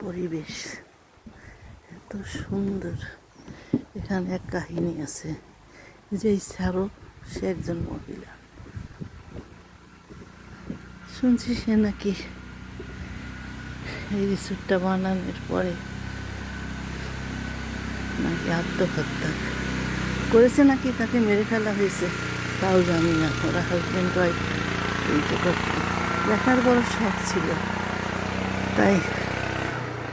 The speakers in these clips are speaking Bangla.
পরিবেশ এত সুন্দর। এখানে এক কাহিনী আছে যে ছাড়ো সে একজন মহিলা, শুনছি সে নাকি এই রিসোর্টটা বানানোর পরে নাকি আত্মহত্যা করেছে, নাকি তাকে মেরে ফেলা হয়েছে তাও জানি না। ওরা হাজব্যান্ড ওয়াইফ এইটা করত, দেখার বড় শখ ছিল। তাই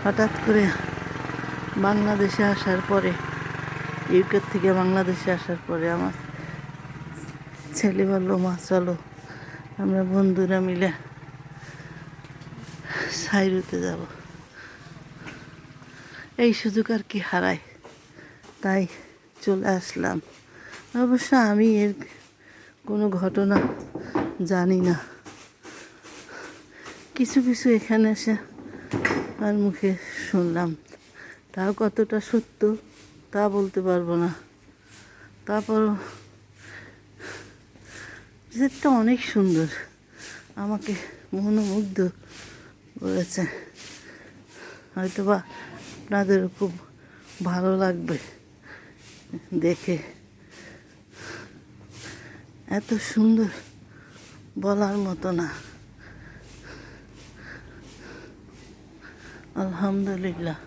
হঠাৎ করে বাংলাদেশে আসার পরে, ইউকের থেকে বাংলাদেশে আসার পরে আমার ছেলে বললো, মা চলো আমরা বন্ধুরা মিলে সাইরুতে যাব। এই সুযোগ আর কি হারায়, তাই চলে আসলাম। অবশ্য আমি এর কোনো ঘটনা জানি না, কিছু কিছু এখানে এসে আর মুখে শুনলাম, তাও কতটা সত্য তা বলতে পারবো না। তারপরও যেটা অনেক সুন্দর, আমাকে মনোমুগ্ধ করেছে। হয়তোবা আপনাদেরও খুব ভালো লাগবে দেখে। এত সুন্দর বলার মতো না। আলহামদুলিল্লাহ,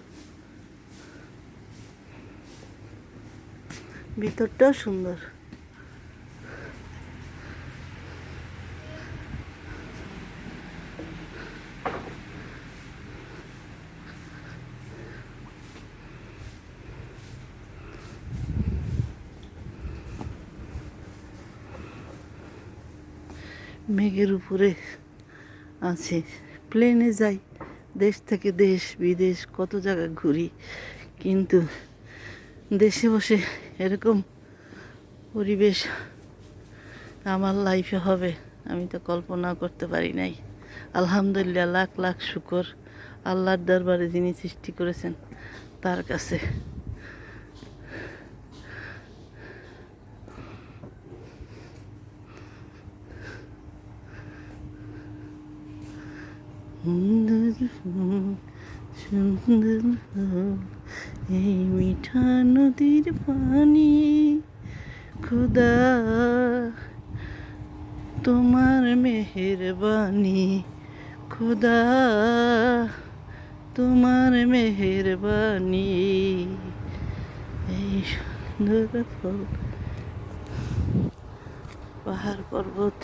ভিতরটাও সুন্দর। মেঘের উপরে আছে, প্লেনে যাই, দেশ থেকে দেশ বিদেশ কত জায়গা ঘুরি, কিন্তু দেশে বসে এরকম পরিবেশ আমার লাইফে হবে আমি তো কল্পনা করতে পারি নাই। আলহামদুলিল্লাহ, লাখ লাখ শুকর আল্লাহর দরবারে যিনি সৃষ্টি করেছেন তার কাছে। সুন্দর এই মিঠা নদীর পানি, খুদা তোমার মেহেরবানি, খুদা তোমার মেহেরবানি। এই সুন্দর পাহাড় পর্বত